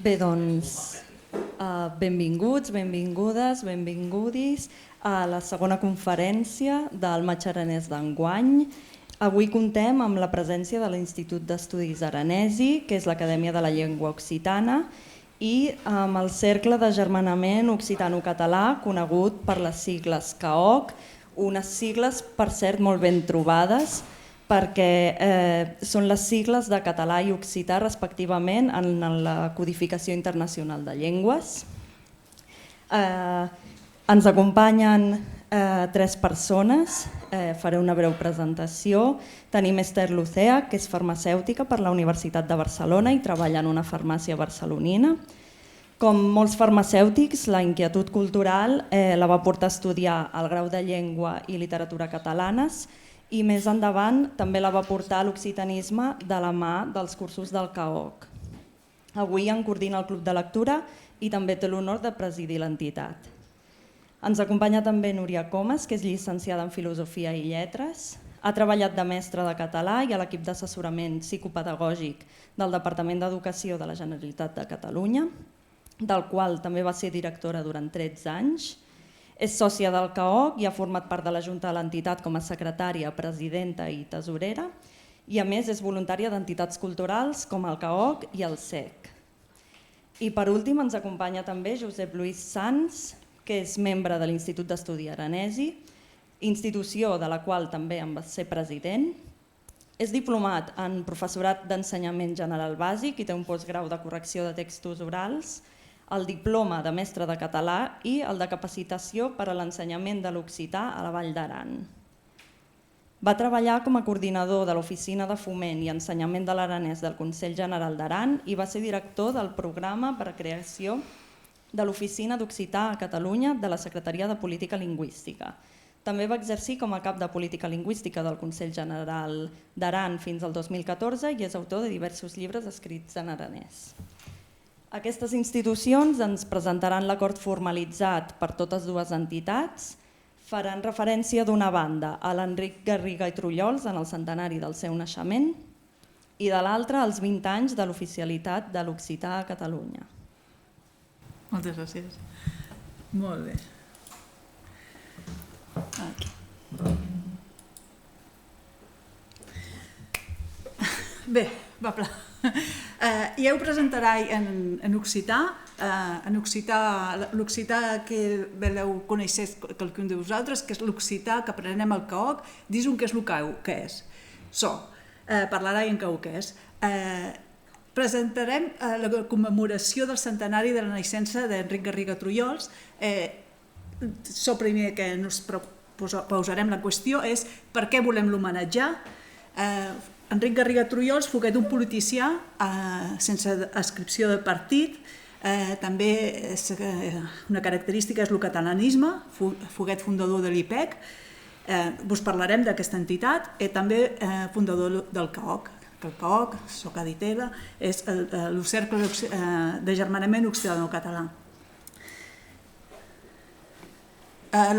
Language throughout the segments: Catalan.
Bé, doncs, benvinguts, benvingudes, benvingudis a la segona conferència del Maig Aranès d'enguany. Avui contem amb la presència de l'Institut d'Estudis Aranesi, que és l'Acadèmia de la Llengua Occitana, i amb el Cercle d'Agermanament Occitano-Català, conegut per les sigles CAOC, unes sigles, per cert, molt ben trobades, perquè són les sigles de català i occità respectivament en la codificació internacional de llengües. Ens acompanyen 3 persones, faré una breu presentació. Tenim Esther Lucea, que és farmacèutica per la Universitat de Barcelona i treballa en una farmàcia barcelonina. Com molts farmacèutics, la inquietud cultural la va portar a estudiar el grau de Llengua i Literatura catalanes i més endavant també la va portar a l'occitanisme de la mà dels cursos del CAOC. Avui en coordina el Club de Lectura i també té l'honor de presidir l'entitat. Ens acompanya també Núria Comas, que és llicenciada en Filosofia i Lletres. Ha treballat de mestra de català i a l'equip d'assessorament psicopedagògic del Departament d'Educació de la Generalitat de Catalunya, del qual també va ser directora durant 13 anys. És sòcia del CAOC i ha format part de la Junta de l'entitat com a secretària, presidenta i tesorera, i a més és voluntària d'entitats culturals com el CAOC i el SEC. I per últim ens acompanya també Josep Lluís Sans, que és membre de l'Institut d'Estudi Aranesi, institució de la qual també en va ser president. És diplomat en professorat d'ensenyament general bàsic i té un postgrau de correcció de textos orals, el diploma de mestre de català i el de capacitació per a l'ensenyament de l'occità a la Vall d'Aran. Va treballar com a coordinador de l'Oficina de Foment i Ensenyament de l'Aranès del Consell General d'Aran i va ser director del programa per a creació de l'Oficina d'Occità a Catalunya de la Secretaria de Política Lingüística. També va exercir com a cap de Política Lingüística del Consell General d'Aran fins al 2014 i és autor de diversos llibres escrits en aranès. Aquestes institucions ens presentaran l'acord formalitzat per totes dues entitats, faran referència d'una banda a l'Enric Garriga i Trullols en el centenari del seu naixement i de l'altra als 20 anys de l'oficialitat de l'occità a Catalunya. Moltes gràcies. Molt bé. Aquí. Bé, va pla. Ja ho presentaré en occità. En occità, l'occità que voleu conèixer qualcun de vosaltres, que és l'occità que aprenem al CAOC, dis-un què és el CAOC, què és. Parlarà en CAOC què és. Presentarem la commemoració del centenari de la naixença d'Enric Garriga Trullols. Primer que ens posarem la qüestió és per què volem l'homenatjar. Enric Garriga Trullols foguet un politicià sense adscripció de partit. També una característica és el catalanisme, foguet fundador de l'IPEC. Vos parlarem d'aquesta entitat i també fundador del CAOC. El CAOC, soc editera, és el Cercle d'Agermanament Occitano-Català.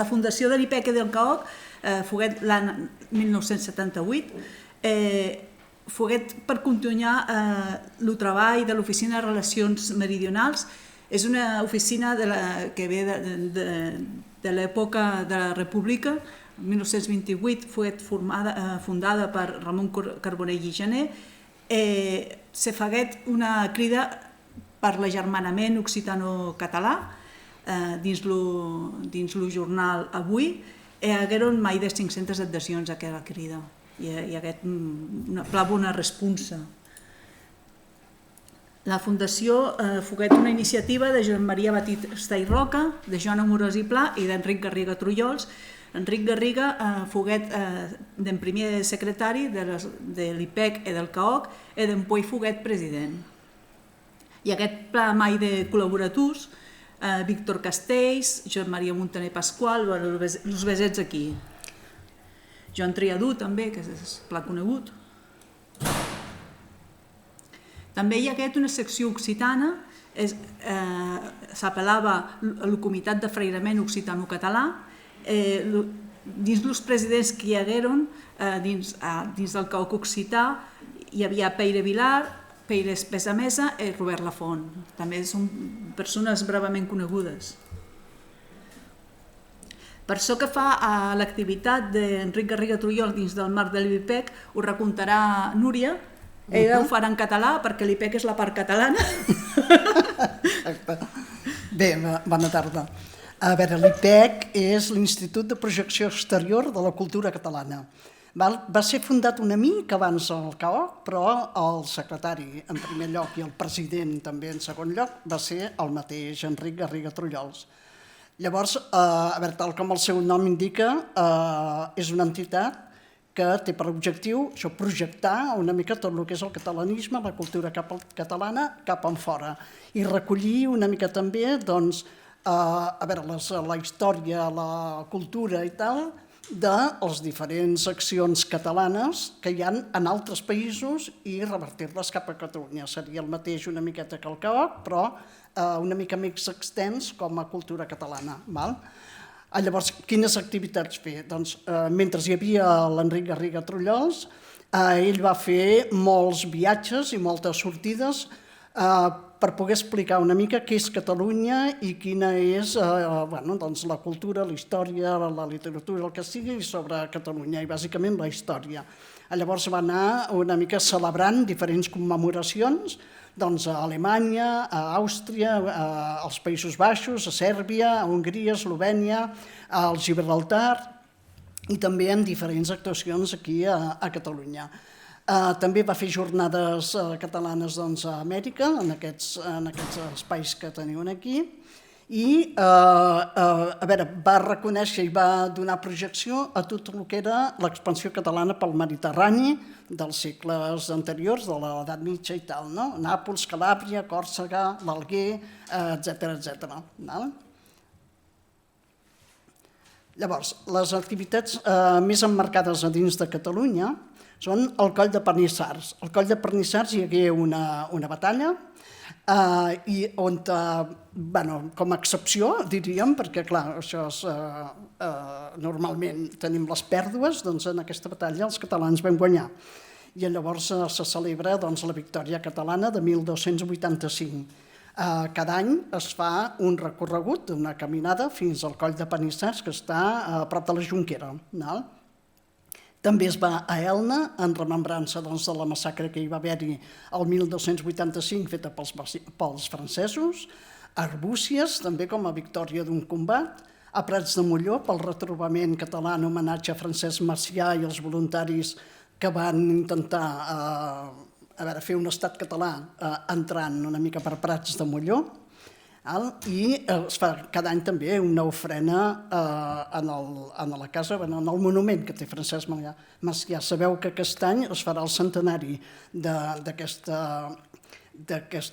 La fundació de l'IPEC i del CAOC foguet l'any 1978, foguet per continuar el treball de l'Oficina de Relacions Meridionals. És una oficina que ve de l'època de la República. En 1928 foguet fundada per Ramon Carbonell i Gener. Se faguet una crida per l'agermanament occitano-català dins el jornal Avui. Hi hagueren mai de 500 adhesions a aquella crida. Hi hagué una responsa. La fundació foguet una iniciativa de Joan Maria Batista i Roca, de Joan Amorós i Pla i d'Enric Garriga Trullols. Enric Garriga foguet d'en primer secretari de l'IPEC i del CAOC i d'empuix foguet president. I aquest pla mai de col·laborators, Víctor Castells, Joan Maria Montaner Pasqual, els besets aquí. Joan Triadú també, que és pla conegut. També hi hagué una secció occitana, s'apel·lava a la Comitat de Freirament Occitano-Català. Dins els presidents que hi hagueren, dins del CAOC occità, hi havia Peire Vilar, Peires Pesamesa i Robert Lafont. També són persones bravament conegudes. Per això que fa a l'activitat d'Enric Garriga Trullol dins del marc de l'IPEC ho recontarà Núria. Ella ho farà en català perquè l'IPEC és la part catalana. Exacte. Bé, bona tarda. A veure, l'IPEC és l'Institut de Projecció Exterior de la Cultura Catalana. Va ser fundat una mica abans el CAOC, però el secretari en primer lloc i el president també en segon lloc va ser el mateix Enric Garriga Trullols. Llavors, a veure, tal com el seu nom indica, és una entitat que té per objectiu projectar una mica tot el que és el catalanisme, la cultura catalana, cap enfora, i recollir una mica també la història, la cultura i tal, de les diferents accions catalanes que hi ha en altres països i revertir-les cap a Catalunya. Seria el mateix una miqueta que el CAOC, però una mica més extens com a cultura catalana. Llavors, quines activitats fer? Doncs, mentre hi havia l'Enric Garriga Trullols, ell va fer molts viatges i moltes sortides per poder explicar una mica què és Catalunya i quina és la cultura, la història, la literatura, el que sigui sobre Catalunya, i bàsicament la història. Llavors va anar una mica celebrant diferents commemoracions a Alemanya, a Àustria, als Països Baixos, a Sèrbia, a Hongria, a Eslovènia, al Gibraltar i també en diferents actuacions aquí a Catalunya. També va fer jornades catalanes a Amèrica, en aquests espais que teniu aquí, i va reconèixer i va donar projecció a tot el que era l'expansió catalana pel Mediterrani dels segles anteriors, de l'edat mitja i tal, Nàpols, Calàbria, Còrsega, l'Alguer, etc. Llavors, les activitats més emmarcades a dins de Catalunya són el Coll de Panissars. Al Coll de Panissars hi hagué una batalla i on, com a excepció, diríem, perquè clar, això és, normalment tenim les pèrdues, doncs en aquesta batalla els catalans van guanyar. I llavors se celebra la victòria catalana de 1285. Cada any es fa un recorregut, una caminada fins al Coll de Panissars, que està a prop de la Jonquera. També es va a Elna, en remembrança de la massacre que hi va haver-hi el 1285, feta pels francesos, a Arbúcies, també com a victòria d'un combat, a Prats de Molló, pel retrobament català en homenatge a Francesc Macià i els voluntaris que van intentar fer un estat català entrant una mica per Prats de Molló, i es fa cada any també una ofrena a la casa, en el monument que té Francesc Macià. Sabeu que aquest any es farà el centenari d'aquesta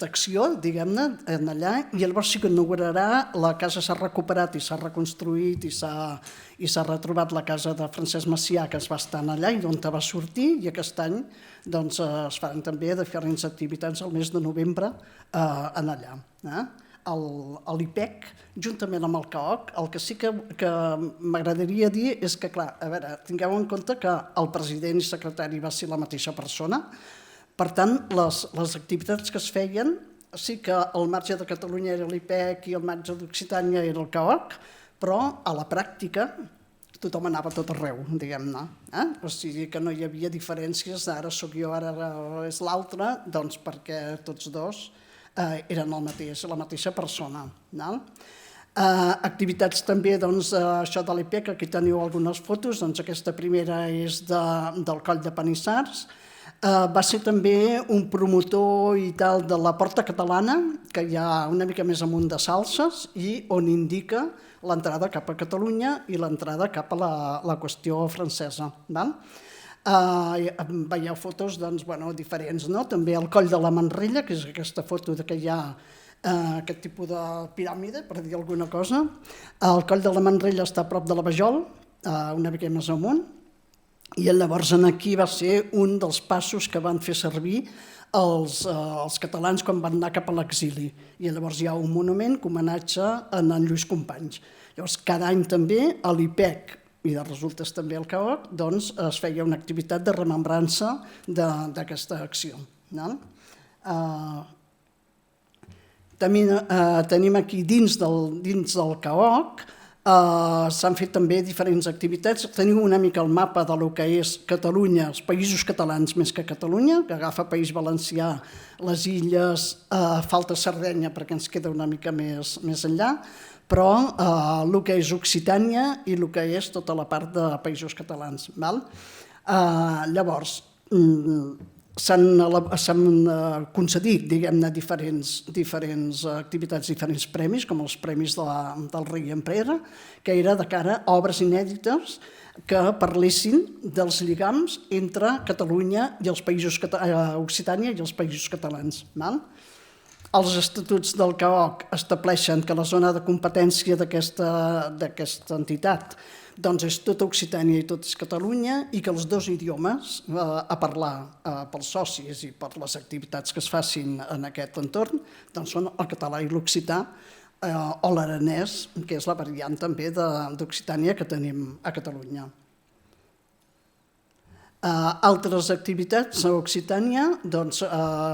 acció, diguem-ne, allà, i llavors sí que inaugurarà, la casa s'ha recuperat i s'ha reconstruït i s'ha retrobat la casa de Francesc Macià, que es va estar allà i d'on va sortir, i aquest any es faran també diferents activitats al mes de novembre allà. A l'IPEC, juntament amb el CAOC, el que sí que m'agradaria dir és que, clar, tingueu en compte que el president i secretari va ser la mateixa persona, per tant, les activitats que es feien, sí que el marge de Catalunya era l'IPEC i el marge d'Occitània era el CAOC, però a la pràctica tothom anava a tot arreu, diguem-ne. O sigui que no hi havia diferències, ara soc jo, ara és l'altre, doncs perquè tots dos eren la mateixa persona. Activitats també, això de l'IPEC, aquí teniu algunes fotos, aquesta primera és del Coll de Panissars. Va ser també un promotor i tal de la Porta Catalana, que hi ha una mica més amunt de Salses, i on indica l'entrada cap a Catalunya i l'entrada cap a la qüestió francesa. Veieu fotos diferents, també el Coll de la Manrella, que és aquesta foto que hi ha aquest tipus de piràmide, per dir alguna cosa. El Coll de la Manrella està a prop de la Vajol, una mica més amunt, i llavors aquí va ser un dels passos que van fer servir els catalans quan van anar cap a l'exili. I llavors hi ha un monument com a homenatge a en Lluís Companys. Llavors, cada any també a l'IPEC i de resultes també al CAOC, es feia una activitat de remembrança d'aquesta acció. Tenim aquí dins del CAOC, s'han fet també diferents activitats. Tenim una mica el mapa del que és Catalunya, els països catalans més que Catalunya, que agafa País Valencià, les illes, falta Sardenya perquè ens queda una mica més enllà, però el que és Occitània i el que és tota la part de països catalans. Llavors, s'han concedit, diguem-ne, diferents activitats, diferents premis, com els premis del Rei Emperera, que era de cara a obres inèdites que parlessin dels lligams entre Catalunya i els països Occitània i els països catalans. Els estatuts del CAOC estableixen que la zona de competència d'aquesta entitat és tota Occitània i tot és Catalunya i que els dos idiomes a parlar pels socis i per les activitats que es facin en aquest entorn són el català i l'occità o l'aranès, que és la variant també d'Occitània que tenim a Catalunya. Altres activitats a Occitània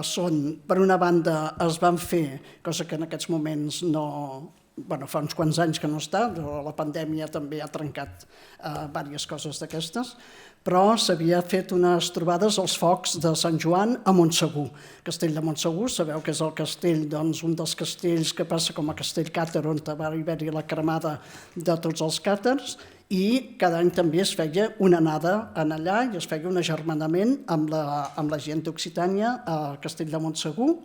són, per una banda, es van fer, cosa que en aquests moments fa uns quants anys que no està, la pandèmia també ha trencat diverses coses d'aquestes, però s'havia fet unes trobades als focs de Sant Joan a Montsegur. Castell de Montsegur, sabeu que és el castell, un dels castells que passa com a castell càtar, on va haver-hi la cremada de tots els càtars, i cada any també es feia una anada allà i es feia un agermanament amb la gent d'Occitània al castell de Montsegur.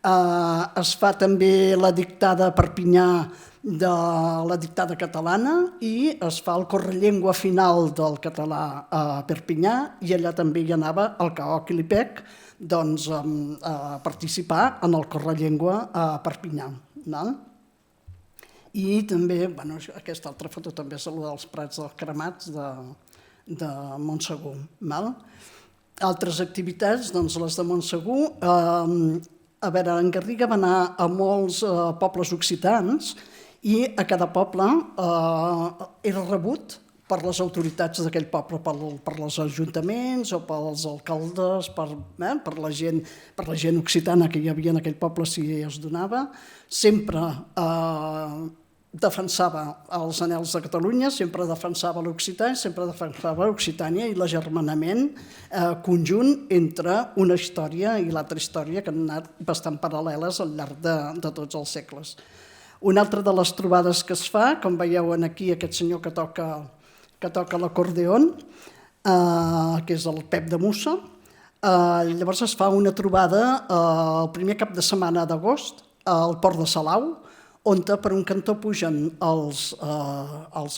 Es fa també la dictada a Perpinyà de la dictada catalana i es fa el correllengua final del català a Perpinyà i allà també hi anava el CAOC i l'IPEC a participar en el correllengua a Perpinyà. I també, aquesta altra foto també és la dels Prats dels Cremats de Montsegur. Altres activitats, les de Montsegur. A veure, en Garriga va anar a molts pobles occitans i a cada poble era rebut per les autoritats d'aquell poble, per els ajuntaments o pels alcaldes, per la gent occitana que hi havia en aquell poble si es donava. Sempre defensava els anhels de Catalunya, sempre defensava l'occità, sempre defensava Occitània i l'agermanament conjunt entre una història i l'altra història que han anat bastant paral·leles al llarg de tots els segles. Una altra de les trobades que es fa, com veieu aquí aquest senyor que toca l'acordeon, que és el Pep de Mussa, llavors es fa una trobada el primer cap de setmana d'agost al Port de Salau, on per un cantó pugen els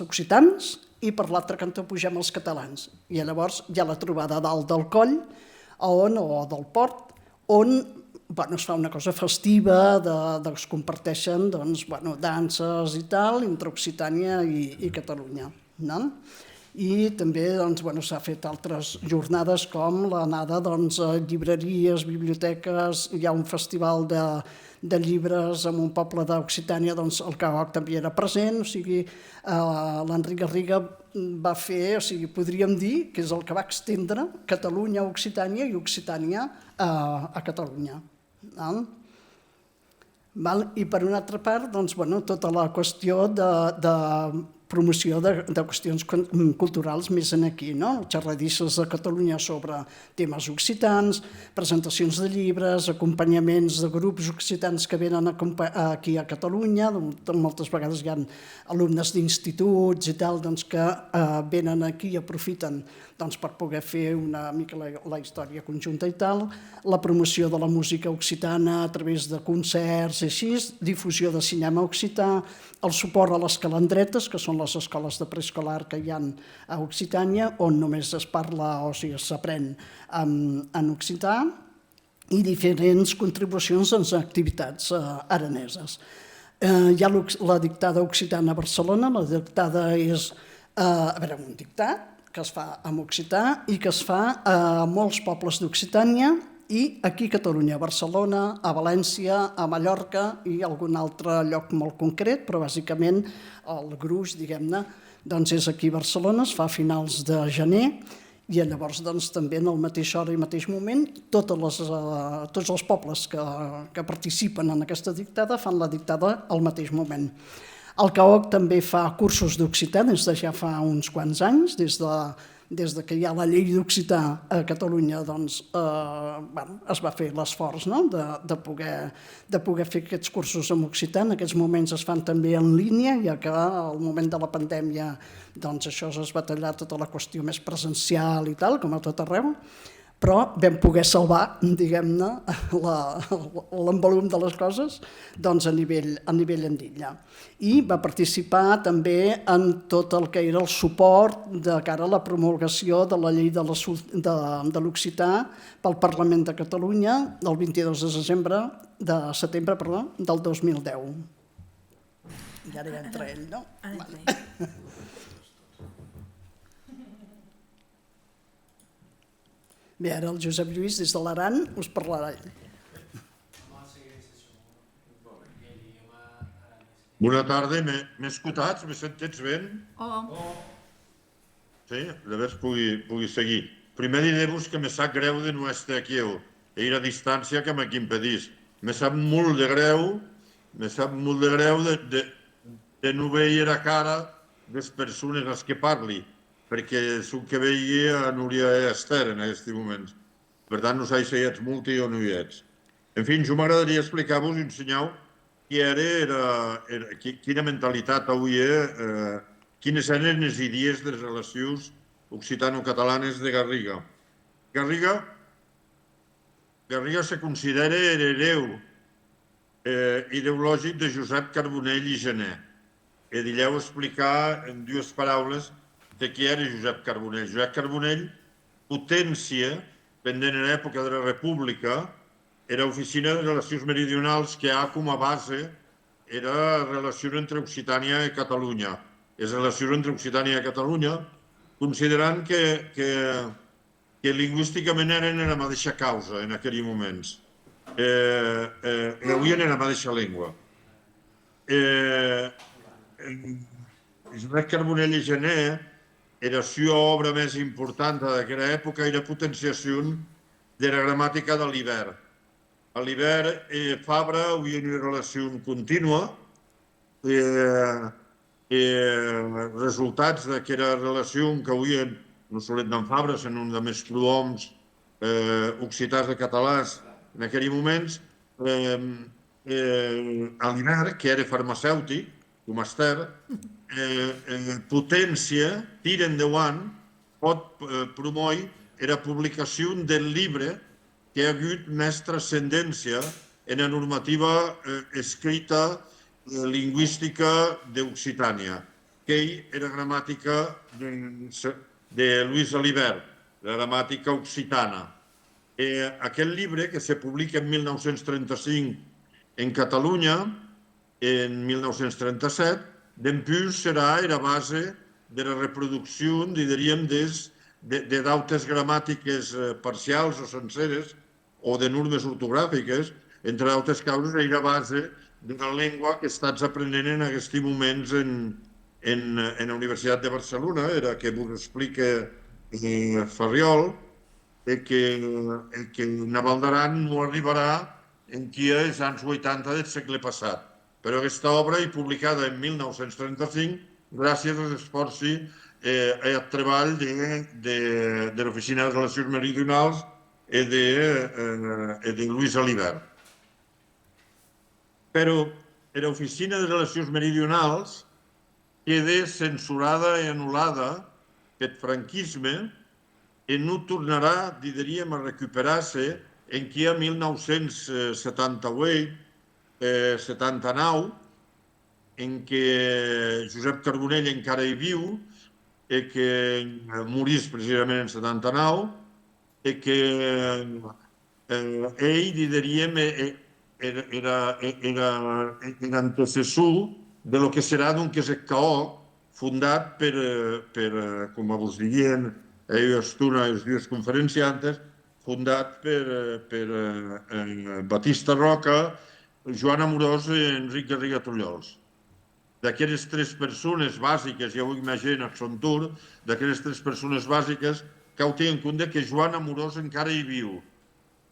occitans i per l'altre cantó pugem els catalans. I llavors hi ha la trobada dalt del coll o del port, on es fa una cosa festiva, es comparteixen danses i tal entre Occitània i Catalunya. I també s'ha fet altres jornades com l'anada a llibreries, biblioteques, hi ha un festival de llibres en un poble d'Occitània, el CAOC també era present, o sigui, l'Enric Garriga va fer, o sigui, podríem dir que és el que va extendre Catalunya a Occitània i Occitània a Catalunya. I per una altra part, tota la qüestió de promoció de qüestions culturals més aquí, xerradisses de Catalunya sobre temes occitans, presentacions de llibres, acompanyaments de grups occitans que venen aquí a Catalunya, moltes vegades hi ha alumnes d'instituts i tal que venen aquí i aprofiten per poder fer una mica la història conjunta i tal, la promoció de la música occitana a través de concerts i així, difusió de cinema occità, el suport a les calandretes, que són les escoles de preescolar que hi ha a Occitània, on només es parla o s'aprèn en occità, i diferents contribucions en activitats araneses. Hi ha la dictada occitana a Barcelona, la dictada és un dictat que es fa en occità i que es fa a molts pobles d'Occitània i aquí a Catalunya, a Barcelona, a València, a Mallorca i algun altre lloc molt concret, però bàsicament el gruix, diguem-ne, és aquí a Barcelona, es fa a finals de gener I llavors doncs, també en el mateix hora i mateix moment tots els pobles que participen en aquesta dictada fan la dictada al mateix moment. El CAOC també fa cursos d'occità des de ja fa uns quants anys, des de que hi ha la llei d'occità a Catalunya, doncs, es va fer l'esforç de poder fer aquests cursos en occità. En aquests moments es fan també en línia, ja que al moment de la pandèmia doncs, això es va tallar tota la qüestió més presencial i tal, com a tot arreu, però vam poder salvar, diguem-ne, l'envolum de les coses doncs, a nivell endilla. I va participar també en tot el que era el suport de cara a la promulgació de la llei de l'occità pel Parlament de Catalunya del 22 de setembre del 2010. I ara entra ell, no? Ara entra ell. Bé, ara el Josep Lluís, des de l'Aran, us parlarà ell. Bona tarda, m'he escoltat? Me sentits bé? Sí, de veres pugui seguir. Primer diré-vos que me sap greu de no estar aquí, i a distància que m'hi impedís. Me sap molt de greu de no veure a cara les persones a les que parli, perquè és el que veia a Núria i a Esther en aquests moments. Per tant, no sé si hi ets multi o no hi ets. En fi, jo m'agradaria explicar-vos i ensenyar quina mentalitat avui quines eren les idees de les relacions occitano-catalanes de Garriga. Garriga se considera hereu ideològic de Josep Carbonell i Gené. I direu explicar en dues paraules de qui era Josep Carbonell. Josep Carbonell, potència, pendent en l'època de la República, era oficina de relacions meridionals que ha com a base era relació entre Occitània i Catalunya. És relació entre Occitània i Catalunya, considerant que lingüísticament eren en la mateixa causa en aquells moments. Rebien en la mateixa llengua. Josep Carbonell i Gené era la seva obra més important d'aquella època i la potenciació de la gramàtica de l'Iber. A l'Iber Fabra havia una relació contínua i resultats d'aquella relació que havien no solet d'en Fabra, sinó de més prohoms occitans de catalans en aquells moments. A l'Iber, que era farmacèutic, com Esther, potència, tira endavant, pot promoure la publicació del llibre que ha hagut més transcendència en la normativa escrita lingüística d'Occitània, que era gramàtica de Lluís Alibert, la gramàtica occitana. Aquest llibre, que se publica en 1935 en Catalunya, en 1937, d'empús serà la base de la reproducció, diríem, d'autes gramàtiques parcials o senceres o de normes ortogràfiques, entre altres causes, és la base de la llengua que estàs aprenent en aquests moments en la Universitat de Barcelona, que vos explica Ferriol, que Naval d'Aran no arribarà en qui és anys 80 del segle passat. Però aquesta obra és publicada en 1935 gràcies als esforços i al treball de l'Oficina de Relacions Meridionals i de Lluís Alibert. Però l'Oficina de Relacions Meridionals queda censurada i anul·lada pel franquisme i no tornarà, diríem, a recuperar-se en qui a 1978-79, en què Josep Carbonell encara hi viu, i que morís precisament en 79, i que ell, diríem, era antecessor de lo que serà el CAOC, fundat per, com vos diuen, els dues conferenciantes, fundat per Batista Roca, Joan Amorós i Enric Garriga Trullols. D'aquelles tres persones bàsiques, ja ho imagino, a Son Tour, d'aquelles tres persones bàsiques cal tenir en compte que Joan Amorós encara hi viu.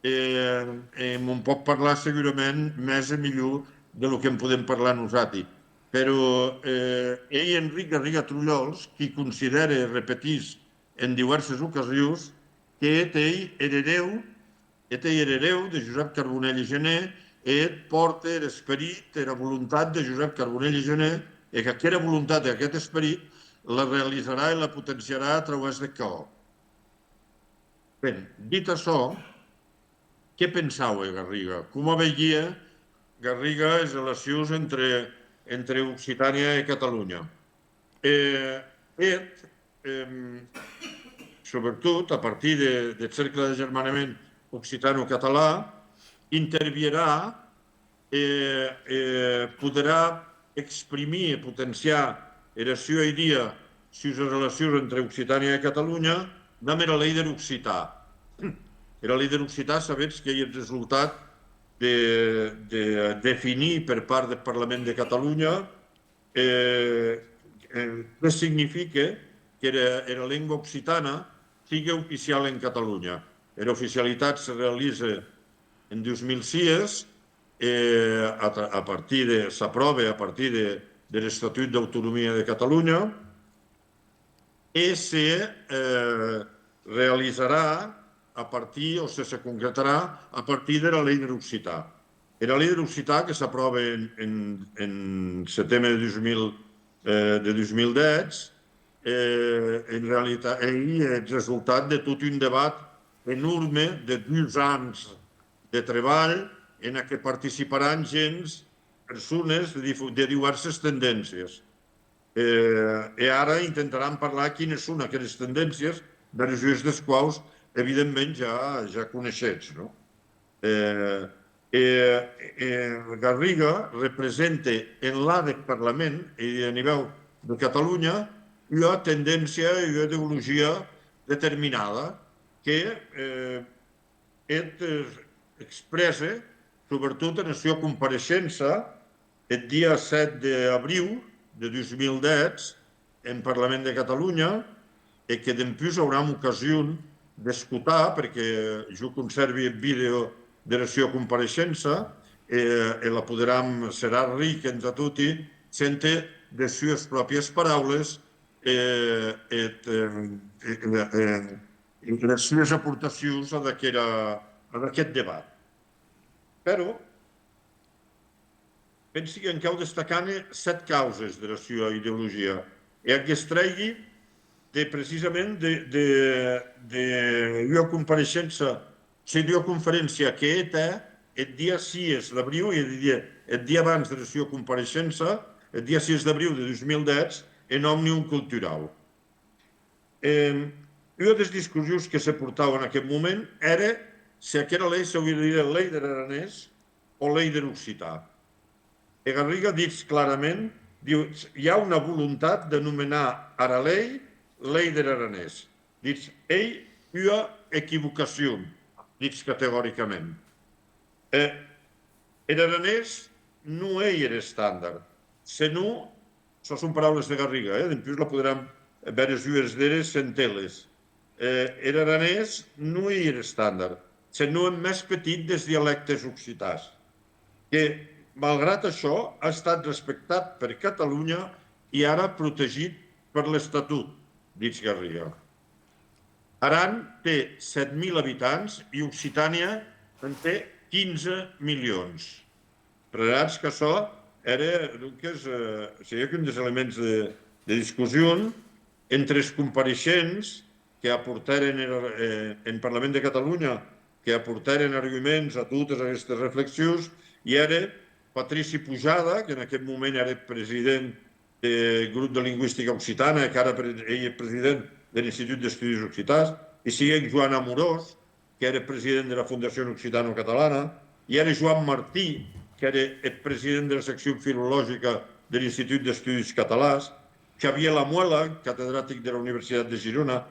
Me'n pot parlar segurament més i millor del que en podem parlar nosaltres. Però ell, Enric Garriga Trullols, qui considera, repetís en diverses ocasions, que ell hereu de Josep Carbonell i Gener, porta l'esperit, la voluntat de Josep Carbonell i Gener, i que aquesta voluntat i aquest esperit la realitzarà i la potenciarà a través de CAO. Bé, dit això, què pensau de Garriga? Com veia Garriga les relacions entre Occitània i Catalunya? Sobretot, a partir del cercle de germanament occitano-català, intervirà, podrà exprimir i potenciar la seva idea sobre les relacions entre Occitània i Catalunya de la llei de l'occità. La llei de l'occità, sabeu que és el resultat de definir per part del Parlament de Catalunya què significa que la llengua occitana sigui oficial en Catalunya. L'oficialitat se realitza en 2006, s'aprova a partir de l'Estatut d'Autonomia de Catalunya i se realitzarà a partir, o se concretarà a partir de la llei de l'occità. La llei de l'occità, que s'aprova en setembre de 2010, en realitat és el resultat de tot un debat enorme de 2 anys de treball en què participaran persones de diverses tendències. I ara intentaran parlar quines són aquelles tendències, de les quals evidentment ja coneixets. Garriga representa en l'àdec Parlament i a nivell de Catalunya una tendència i una ideologia determinada que expressa, sobretot en la seva compareixença el dia 7 d'abril de 2010 en Parlament de Catalunya, i que després haurem ocasió d'escoltar, perquè jo conservi el vídeo de la seva compareixença i la podrem, serà ric entre tots, sent les seves pròpies paraules les seves aportacions a aquest debat. Però pensi que en cal destacar 7 causes de la seva ideologia i que es tregui precisament d'una compareixença, d'una conferència que té el dia 6 d'abril i el dia abans de la seva compareixença, el dia 6 d'abril de 2010, en Òmnium Cultural. Una de les discussions que se portava en aquest moment era si aquesta llei s'hauria de dir llei de l'aranès o llei de l'occità. Garriga diu clarament, hi ha una voluntat d'anomenar ara llei de l'aranès. Dic, una equivocació, dic categòricament. L'aranès no és l'estàndard, sinó, això són paraules de Garriga, després la podrem veure dues d'elles sentir-les. L'aranès no és l'estàndard, sinó el més petit dels dialectes occitans, que, malgrat això, ha estat respectat per Catalunya i ara protegit per l'Estatut, dic Garriga. Aran té 7.000 habitants i Occitània en té 15 milions. Relats que això seria un dels elements de discussió entre els compareixents que aportaren en Parlament de Catalunya, que aportaren arguments a totes aquestes reflexions, i era Patrici Pujada, que en aquest moment era president del grup de lingüística occitana, que ara ell és president de l'Institut d'Estudis Occitans, i sigui Joan Amorós, que era president de la Fundació Occitano-Catalana, i era Joan Martí, que era el president de la secció filològica de l'Institut d'Estudis Catalans, Xavier Lamuela, catedràtic de la Universitat de Girona,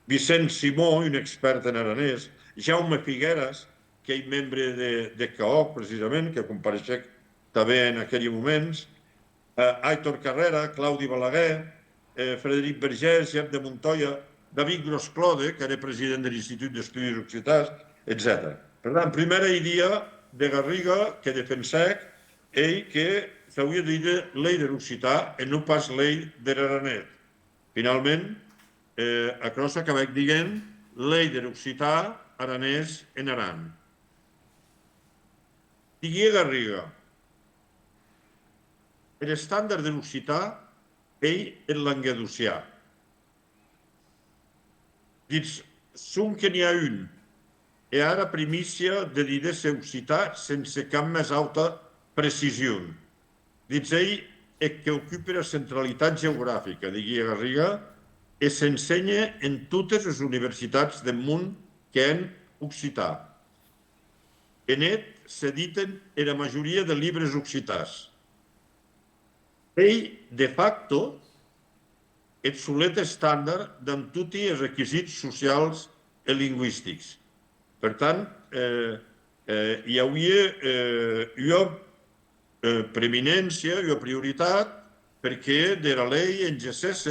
Vicent Simó, un expert en aranès, Jaume Figueras, que és membre de CAOC, precisament, que compareixec també en aquells moments, Aitor Carrera, Claudi Balaguer, Frederic Vergés, Jep de Montoya, David Grosclode, que era president de l'Institut d'Estudis Occitans, etc. Per tant, primera idea de Garriga que defensèc ell que s'hauria de dir llei de l'occità i no pas llei de l'aranès. Finalment, això s'acabà dient llei de l'occità aranès en Aran. Digué Garriga, l'estàndard de l'occità ell en languedocià. Dic, som que n'hi ha un, i ara primícia de dir ser occità sense cap més alta precisió. Dic, ell que ocupa la centralitat geogràfica, digui Garriga, i s'ensenya en totes les universitats del món que han occità. En ell s'editen la majoria de llibres occitans. Ell, de facto, és solet estàndard d'en tots els requisits socials i lingüístics. Per tant, hi hauria preeminència, hi ha prioritat, perquè de la llei engessés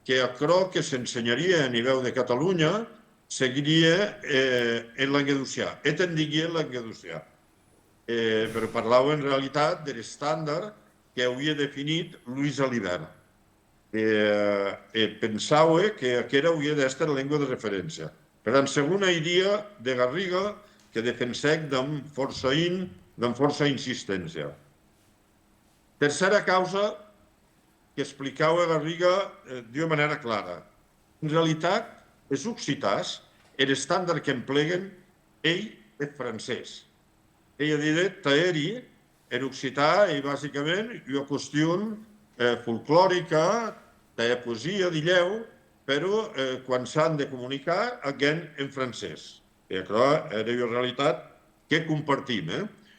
que això que s'ensenyaria a nivell de Catalunya seguiria en languedocià, et en diguia en languedocià. Però parlava en realitat de l'estàndard que havia definit Lluís Alibert. Pensava que aquesta hauria d'estar la llengua de referència. Per tant, segona idea de Garriga que defensec amb força insistència. Tercera causa que explicava Garriga d'una manera clara. En realitat, els occitans, l'estàndard que empleguen, ell és francès. Ell ha dit taeri, en occità, i bàsicament una qüestió folclòrica, de poesia, dilleu, però quan s'han de comunicar, again en francès. I això era una realitat que compartim.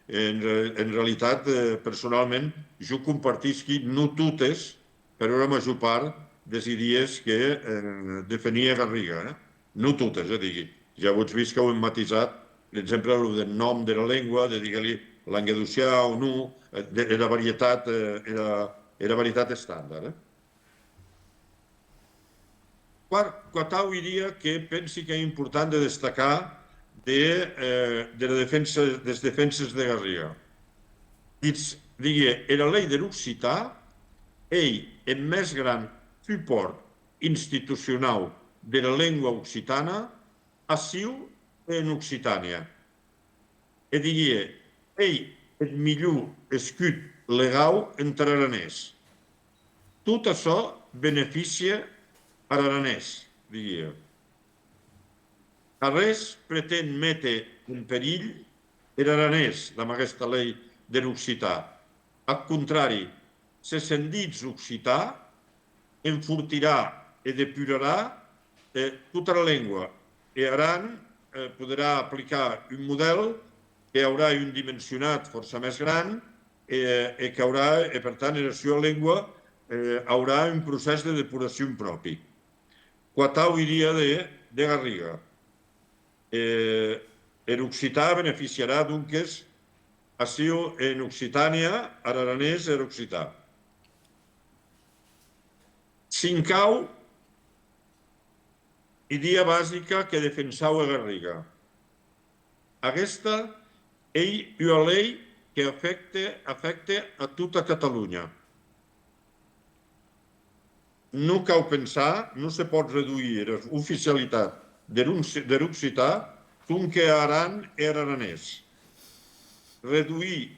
En realitat, personalment, jo compartisc no totes, però la major part de les idees que defenia Garriga. No totes, digui. Ja ho heu vist que ho hem matisat, per exemple, el nom de la llengua, de dir-li languedocià o no, era varietat estàndard. Quartau diria que pensi que és important de destacar de les defenses de Garriga. Digui, la llei de l'occità, ell, el més gran suport institucional de la llengua occitana, ha sigut en Occitània. I digui, ell, el millor escut legal entre aranès. Tot això beneficia a l'aranès, digui. A res pretén metre en perill l'aranès amb aquesta llei de l'occità. Al contrari, se sentits occità enfortirà i depurarà tota la llengua. I Aran podrà aplicar un model que haurà un dimensionat força més gran i que haurà, i per tant, la seva llengua haurà un procés de depuració propi. Quartau diria de Garriga. L'occità beneficiarà doncs ha sigut en Occitània, a l'aranès i l'occità. Cincau, idea bàsica que defensava Garriga. Aquesta és una llei que afecta a tota Catalunya. No cal pensar, no se pot reduir l'oficialitat de l'occità com que a Aran és aranès. Reduir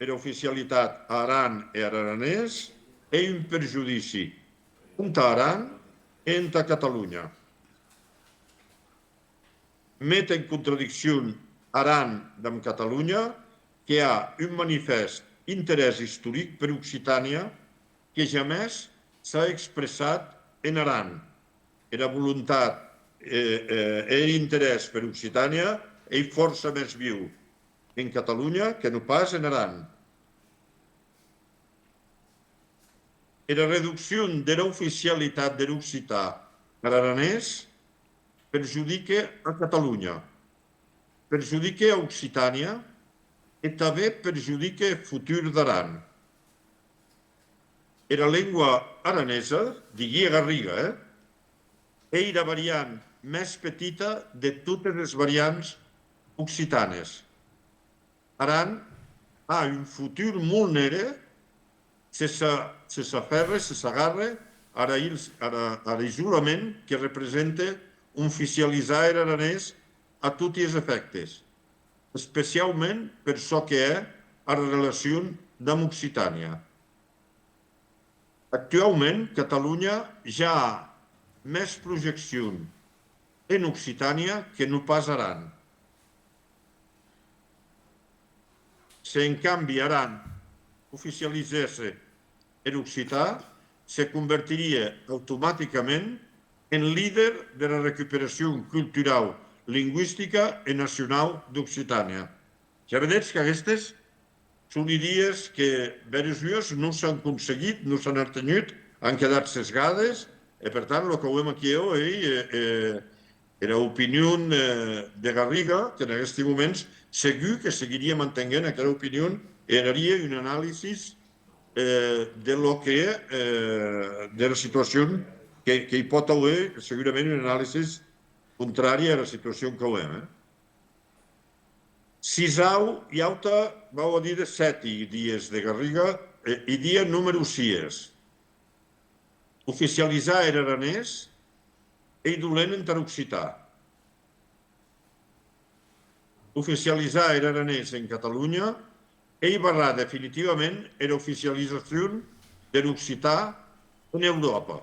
l'oficialitat a Aran i a aranès és un perjudici tant a Aran com a Catalunya. Met en contradicció Aran amb Catalunya, que hi ha un manifest interès històric per Occitània que jamais s'ha expressat en Aran. La voluntat i l'interès per Occitània és força més viu en Catalunya que no pas en Aran. La reducció de l'oficialitat de l'occità a l'aranès perjudica a Catalunya, perjudica a Occitània i també perjudica el futur d'Aran. La llengua aranesa, digui Garriga, és la variant més petita de totes les variants occitanes. Aran ha un futur molt negre si s'aferra, si s'agarra a l'isolament que representa oficialitzar l'aranès a tots els efectes, especialment per això que és a la relació amb Occitània. Actualment, Catalunya ja ha més projecció en Occitània que no pas Aran. Si en canvi Aran oficialitzés en occità, se convertiria automàticament en líder de la recuperació cultural, lingüística i nacional d'Occitània. Ja veig que aquestes són idees que diversos no s'han aconseguit, no s'han obtingut, han quedat sesgades, i per tant el que veiem aquí és l'opinió de Garriga, que en aquests moments segur que seguiria mantenint aquesta opinió i faria un anàlisi de la situació que hi pot haver, segurament un anàlisi contrari a la situació que veiem. Sisau i alta, vau dir de 7 dies de Garriga, i dia número 6. Oficialitzar l'aranès i dolent interoccità. Oficialitzar l'aranès en Catalunya i barrar definitivament l'oficialització de l'occità en Europa.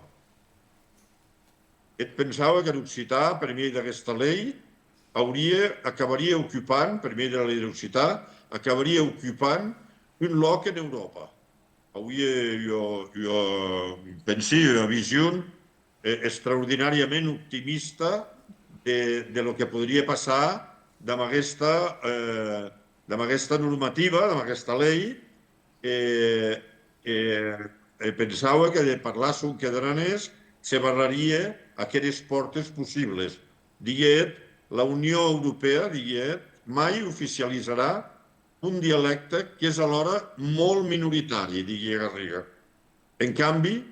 Et pensava que l'occità, per mi d'aquesta llei, acabaria ocupant, per mi de la llei de l'occità, acabaria ocupant un lloc en Europa. Avui jo penso una visió extraordinàriament optimista de lo que podria passar amb aquesta normativa, amb aquesta llei. Pensava que de parlar sobre l'aranès se barraria aquelles portes possibles. Diguet, la Unió Europea, mai oficialitzarà un dialecte que és alhora molt minoritari, digui Garriga. En canvi,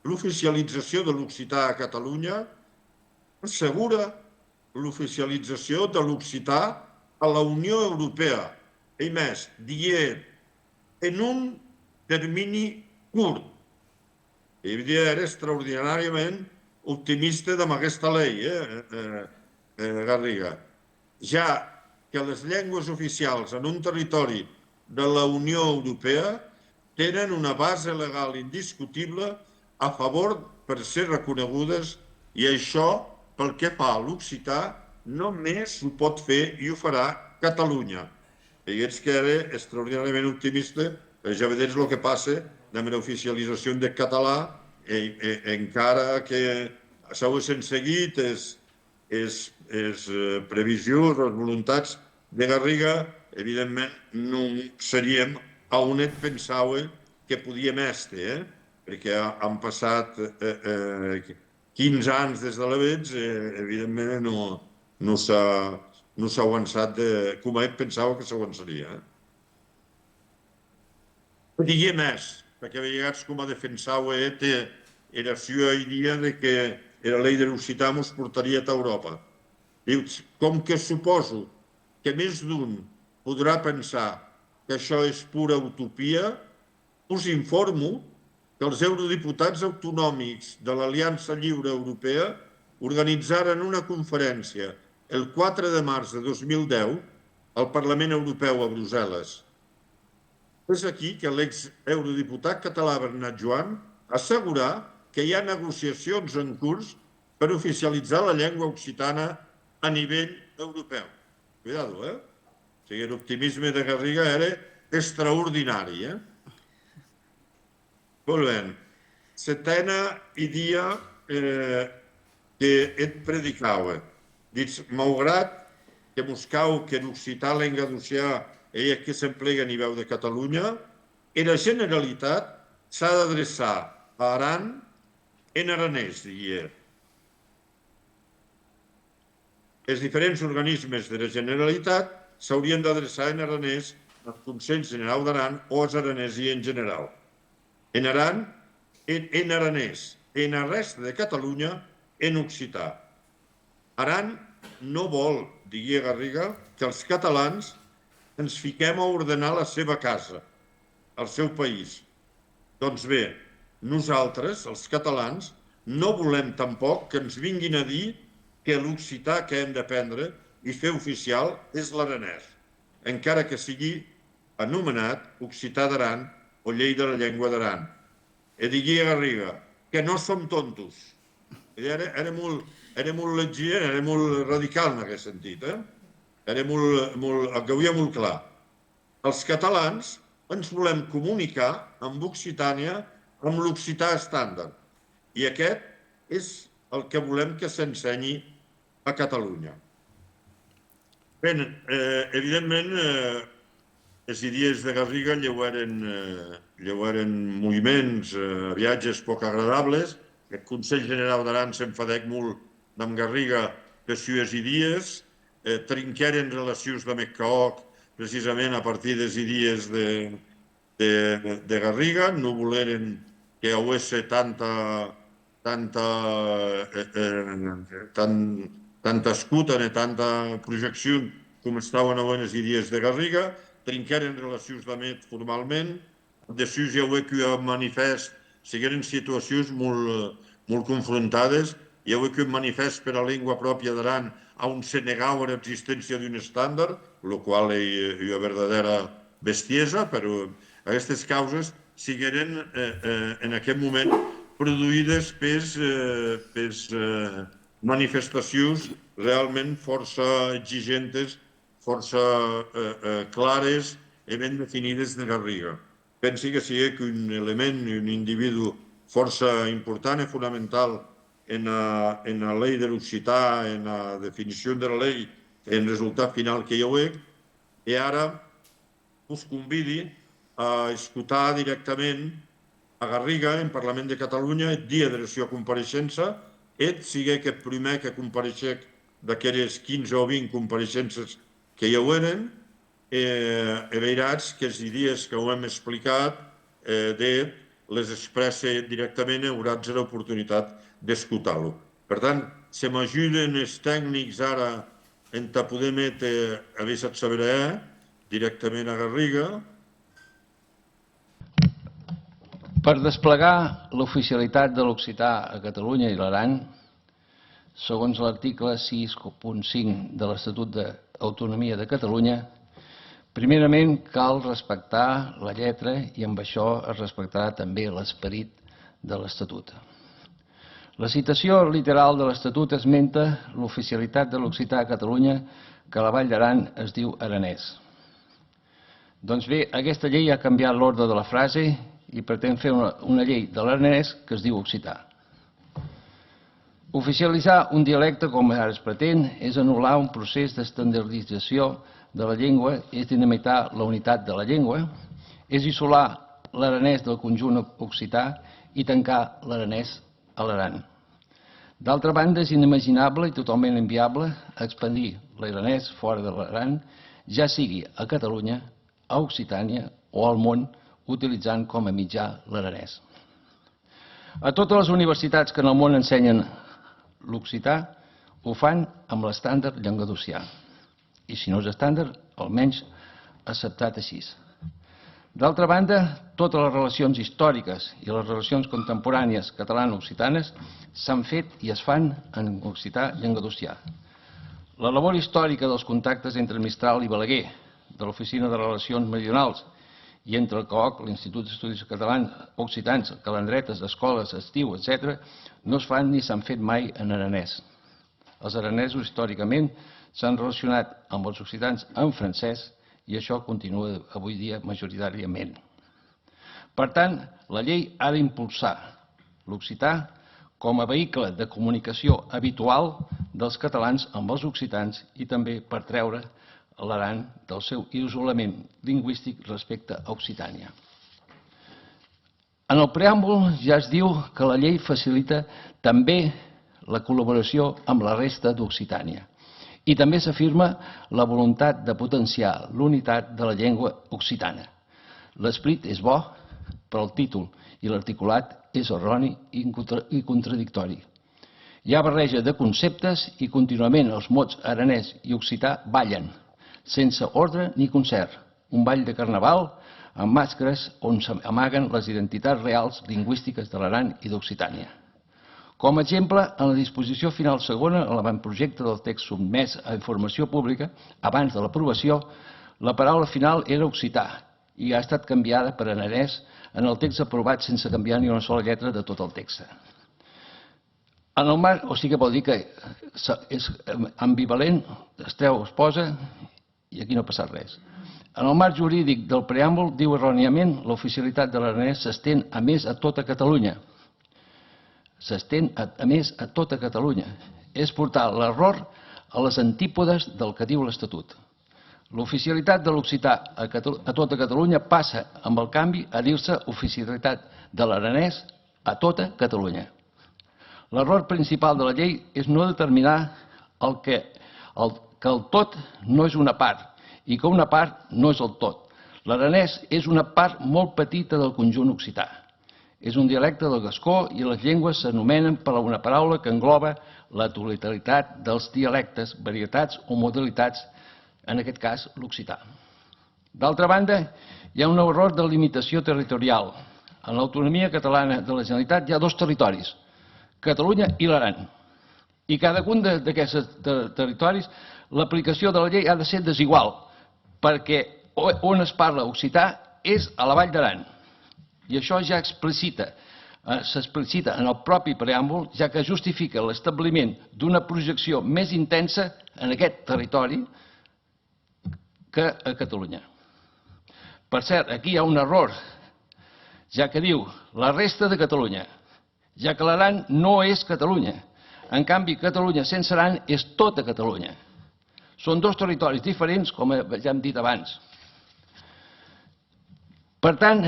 l'oficialització de l'occità a Catalunya assegura l'oficialització de l'occità a la Unió Europea. I més, en un termini curt. Era extraordinàriament optimista amb aquesta llei, Garriga. Ja que les llengües oficials en un territori de la Unió Europea tenen una base legal indiscutible a favor per ser reconegudes, i això, pel que fa a l'occità, només ho pot fer i ho farà Catalunya. I és que era extraordinàriament optimista, ja veuràs el que passa amb l'oficialització del català, encara que s'haguessin seguit les previsions, les voluntats de Garriga, evidentment no seríem on et pensava que podíem estar, perquè han passat 15 anys des de l'avenç, evidentment no s'ha avançat com ell pensava que s'avançaria. Diria més, perquè a vegades com a defensava era la seva idea que la llei de l'occità ens portaria a Europa. Dius, com que suposo que més d'un podrà pensar que això és pura utopia, us informo que els eurodiputats autonòmics de l'Aliança Lliure Europea organitzaren una conferència el 4 de març de 2010 al Parlament Europeu a Brussel·les. És aquí que l'ex-eurodiputat català Bernat Joan assegurà que hi ha negociacions en curs per oficialitzar la llengua occitana a nivell europeu. Cuidado, O sigui, l'optimisme de Garriga era extraordinari, Molt bé. Setena idea que et predicava. Dius, malgrat que buscau que l'occità l'engaducià i que s'emplega a nivell de Catalunya, la Generalitat s'ha d'adreçar a Aran en aranès, diria. Els diferents organismes de la Generalitat s'haurien d'adreçar en aranès al Consell General d'Aran o als aranesi en general. En Aran, en aranès. En la resta de Catalunya, en occità. Aran no vol, digué Garriga, que els catalans ens fiquem a ordenar la seva casa, el seu país. Doncs bé, nosaltres, els catalans, no volem tampoc que ens vinguin a dir que l'occità que hem d'aprendre i fer oficial és l'aranès, encara que sigui anomenat occità d'Aran o llei de la llengua d'Aran. I digué Garriga que no som tontos. Era molt legit, era molt radical en aquest sentit. El que havia molt clar. Els catalans ens volem comunicar amb Occitània, amb l'occità estàndard. I aquest és el que volem que s'ensenyi a Catalunya. Bé, evidentment, les idees de Garriga llevaren moviments, viatges poc agradables. El Consell General d'Aran s'enfadec molt amb Garriga per les idees, trinqueren relacions de Meccaoc precisament a partir de les idees de Garriga, no voleren que hi hagués tanta escuta ni tanta projecció com estaven a les idees de Garriga, trinqueren relacions d'Amet formalment, després hi hauria que un manifest, sigueren situacions molt confrontades, hi hauria que un manifest per a la llengua pròpia d'Aran on se negava l'existència d'un estàndard, el qual és una verdadera bestiesa, però aquestes causes sigueren en aquest moment produïdes per manifestacions realment força exigentes, força clares i ben definides de Garriga. Pensi que sigui un element, un individu força important i fonamental en la llei de l'occità, en la definició de la llei, en el resultat final que hi haurà, i ara us convidi a escoltar directament a Garriga en Parlament de Catalunya el dia de la seva compareixença. Ell sigui aquest primer que compareixec d'aquelles 15 o 20 compareixences que hi haurien, i veuràs que les idees que ho hem explicat les expressa directament i hauràs l'oportunitat d'escoltar-lo. Per tant, si m'ajuden els tècnics ara en poder metre a Vicent Saberà directament a Garriga. Per desplegar l'oficialitat de l'occità a Catalunya i l'Aran, segons l'article 6.5 de l'Estatut d'Autonomia de Catalunya, primerament cal respectar la lletra i amb això es respectarà també l'esperit de l'Estatut. La citació literal de l'Estatut esmenta l'oficialitat de l'occità a Catalunya que a la Vall d'Aran es diu aranès. Doncs bé, aquesta llei ha canviat l'ordre de la frase i pretén fer una llei de l'aranès que es diu occità. Oficialitzar un dialecte, com ara es pretén, és anul·lar un procés d'estandardització de la llengua, és dinamitar la unitat de la llengua, és isolar l'aranès del conjunt occità i tancar l'aranès a l'Aran. D'altra banda, és inimaginable i totalment inviable expandir l'aranès fora de l'Aran, ja sigui a Catalunya, a Occitània o al món, utilitzant com a mitjà l'aranès. A totes les universitats que en el món ensenyen l'occità ho fan amb l'estàndard llenguadocià. I si no és estàndard, almenys acceptat així. D'altra banda, totes les relacions històriques i les relacions contemporànies catalano-occitanes s'han fet i es fan en occità llenguadocià. La labor històrica dels contactes entre Mistral i Balaguer, de l'Oficina de Relacions Meridionals, i entre el COOC, l'Institut d'Estudis Catalans Occitans, calendretes, escoles, estiu, etc., no es fan ni s'han fet mai en aranès. Els aranesos històricament s'han relacionat amb els occitans en francès i això continua avui dia majoritàriament. Per tant, la llei ha d'impulsar l'occità com a vehicle de comunicació habitual dels catalans amb els occitans i també per treure l'Aran del seu isolament lingüístic respecte a Occitània. En el preàmbul ja es diu que la llei facilita també la col·laboració amb la resta d'Occitània i també s'afirma la voluntat de potenciar l'unitat de la llengua occitana. L'esperit és bo, però el títol i l'articulat és erroni i contradictori. Hi ha barreja de conceptes i contínuament els mots aranès i occità ballen, sense ordre ni concert. Un ball de carnaval amb màscares on s'amaguen les identitats reals lingüístiques de l'Aran i d'Occitània. Com a exemple, en la disposició final segona, a l'avantprojecte del text sotmès a informació pública, abans de l'aprovació, la paraula final era occità i ha estat canviada per aranès en el text aprovat sense canviar ni una sola lletra de tot el text. En el marc, o sigui que vol dir que és ambivalent, es treu, es posa i aquí no ha passat res. En el marc jurídic del preàmbul diu erròniament l'oficialitat de l'aranès s'estén a més a tota Catalunya. S'estén a més a tota Catalunya. És portar l'error a les antípodes del que diu l'Estatut. L'oficialitat de l'occità a tota Catalunya passa amb el canvi a dir-se oficialitat de l'aranès a tota Catalunya. L'error principal de la llei és no determinar que el tot no és una part i que una part no és el tot. L'aranès és una part molt petita del conjunt occità. És un dialecte del gascó i les llengües s'anomenen per una paraula que engloba la totalitat dels dialectes, varietats o modalitats, en aquest cas l'occità. D'altra banda, hi ha un error de limitació territorial. En l'autonomia catalana de la Generalitat hi ha dos territoris, Catalunya i l'Aran. I cadascun d'aquests territoris, l'aplicació de la llei ha de ser desigual, perquè on es parla occità és a la Vall d'Aran. I això ja s'explicita en el propi preàmbul, ja que justifica l'establiment d'una projecció més intensa en aquest territori que a Catalunya. Per cert, aquí hi ha un error, ja que diu la resta de Catalunya, ja que l'Aran no és Catalunya. En canvi, Catalunya sense Aran és tota Catalunya. Són dos territoris diferents, com ja hem dit abans. Per tant,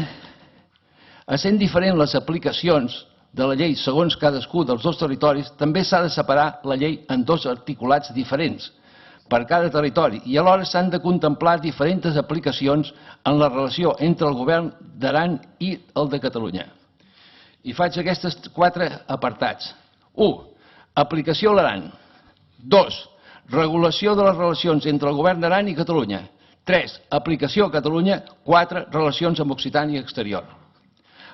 essent diferents les aplicacions de la llei segons cadascú dels dos territoris, també s'ha de separar la llei en dos articulats diferents per cada territori i alhora s'han de contemplar diferents aplicacions en la relació entre el govern d'Aran i el de Catalunya. I faig aquests 4 apartats. 1. Aplicació a l'Aran. 2. Regulació de les relacions entre el govern d'Aran i Catalunya. 3. Aplicació a Catalunya. 4. Relacions amb Occitània exterior.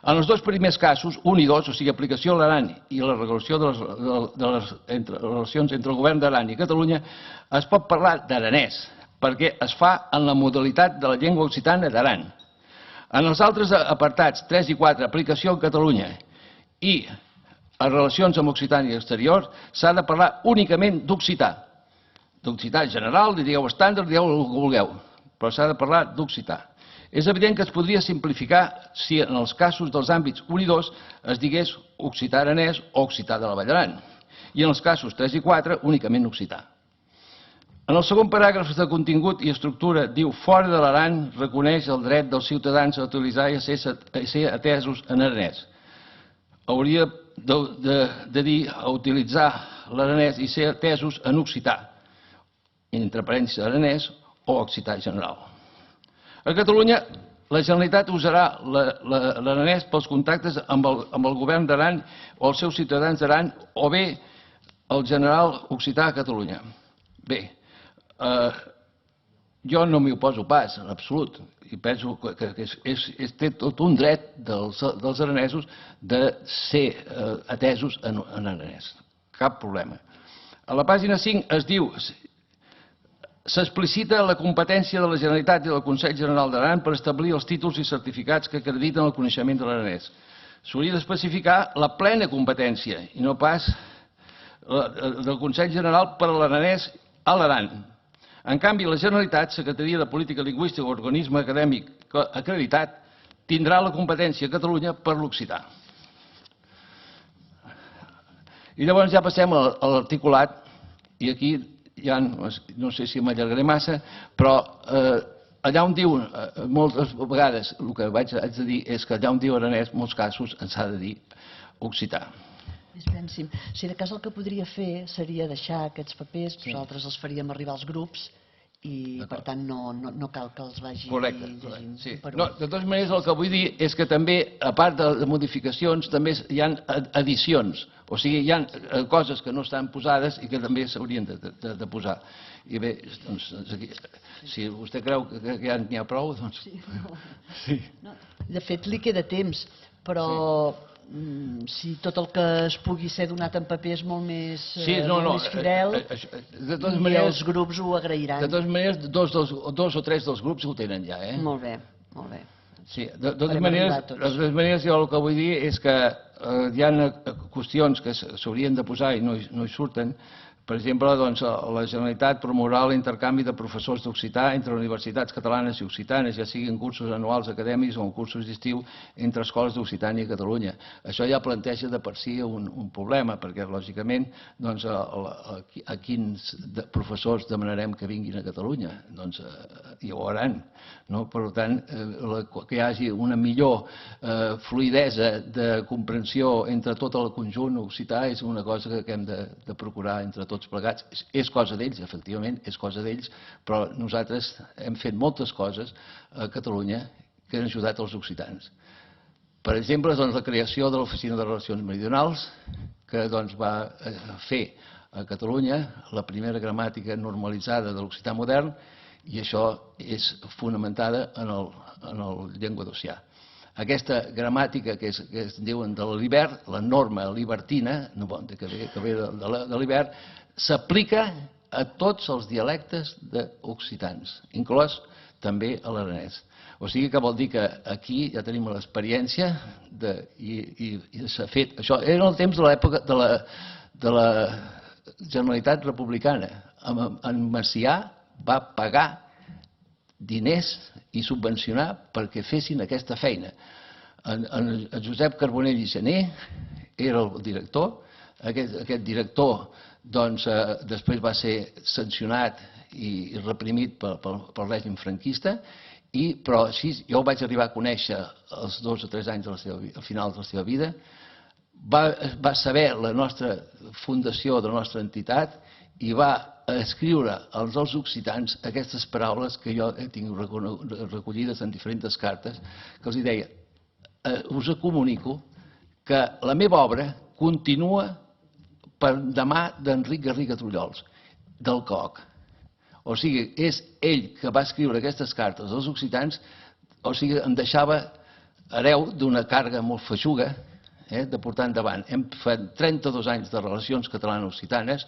En els dos primers casos, 1 i 2, o sigui, aplicació a l'Aran i la regulació de les relacions entre el govern d'Aran i Catalunya, es pot parlar d'aranès, perquè es fa en la modalitat de la llengua occitana d'Aran. En els altres apartats, 3 i 4, aplicació a Catalunya i a relacions amb Occitània exterior, s'ha de parlar únicament d'occità. D'occità general, li digueu estàndard, li digueu el que vulgueu, però s'ha de parlar d'occità. És evident que es podria simplificar si en els casos dels àmbits 1 i 2 es digués occità aranès o occità de la Vall d'Aran, i en els casos 3 i 4 únicament occità. En el segon paràgraf de contingut i estructura diu fora de l'Aran reconeix el dret dels ciutadans a utilitzar i a ser atesos en aranès. Hauria de dir a utilitzar l'aranès i ser atesos en occità, entre parèntesis aranès o occità general. A Catalunya, la Generalitat usarà l'aranès pels contactes amb el govern d'Aran o els seus ciutadans d'Aran o bé el general occità a Catalunya. Bé, jo no m'hi oposo pas, en absolut, i penso que té tot un dret dels aranesos de ser atesos en aranès. Cap problema. A la pàgina 5 es diu s'explicita la competència de la Generalitat i del Consell General d'Aran per establir els títols i certificats que acrediten el coneixement de l'aranès. S'hauria d'especificar la plena competència i no pas del Consell General per a l'aranès a l'Aran. En canvi, la Generalitat, Secretaria de Política Lingüística o organisme acadèmic acreditat, tindrà la competència a Catalunya per l'occità. I llavors ja passem a l'articulat, i aquí ja no sé si m'allargaré massa, però allà on diu moltes vegades, el que haig de dir és que allà on diu aranès, en molts casos ens ha de dir occità. Si de cas el que podria fer seria deixar aquests papers, nosaltres els faríem arribar als grups i per tant no cal que els vagi llegint. Sí. No, de totes maneres, el que vull dir és que també, a part de modificacions, també hi ha addicions. O sigui, hi ha coses que no estan posades i que també s'haurien de posar. I bé, doncs, si vostè creu que ja n'hi ha prou, doncs... Sí. De fet, li queda temps, però si tot el que es pugui ser donat en paper és molt més fidel, i els grups ho agrairan. De totes maneres, dos o tres dels grups ho tenen ja, eh? Molt bé, molt bé. Sí, de totes maneres, jo el que vull dir és que hi ha qüestions que s'haurien de posar i no hi surten. Per exemple, la Generalitat promourà l'intercanvi de professors d'occità entre universitats catalanes i occitanes, ja siguin cursos anuals acadèmics o cursos d'estiu entre escoles d'Occitània i Catalunya. Això ja planteja de per si un problema, perquè, lògicament, a quins professors demanarem que vinguin a Catalunya? Doncs hi ho hauran. Per tant, que hi hagi una millor fluïdesa de comprensió entre tot el conjunt occità és una cosa que hem de procurar entre tots plegats. És cosa d'ells, efectivament, és cosa d'ells, però nosaltres hem fet moltes coses a Catalunya que han ajudat els occitans. Per exemple, la creació de l'Oficina de Relacions Meridionals, que va fer a Catalunya la primera gramàtica normalitzada de l'occità modern, i això és fonamentada en el llengua d'ossià. Aquesta gramàtica que es diuen de l'Hibert, la norma libertina, que ve de l'Hibert, s'aplica a tots els dialectes occitans, inclòs també a l'aranès. O sigui que vol dir que aquí ja tenim l'experiència i s'ha fet. Això era en el temps de l'època de la Generalitat Republicana. En Macià va pagar diners i subvencionar perquè fessin aquesta feina. En Josep Carbonell i Gené era el director. Aquest director després va ser sancionat i reprimit pel règim franquista, però així jo el vaig arribar a conèixer als 2 o 3 anys al final de la seva vida. Va saber la nostra fundació de la nostra entitat i va escriure als occitans aquestes paraules que jo he tingut recollides en diferents cartes, que els deia: us comunico que la meva obra continua per demà d'Enric Garriga Trullols, del COC. O sigui, és ell que va escriure aquestes cartes als occitans, o sigui, em deixava hereu d'una càrrega molt feixuga de portar endavant. Hem fet 32 anys de relacions catalanes-occitanes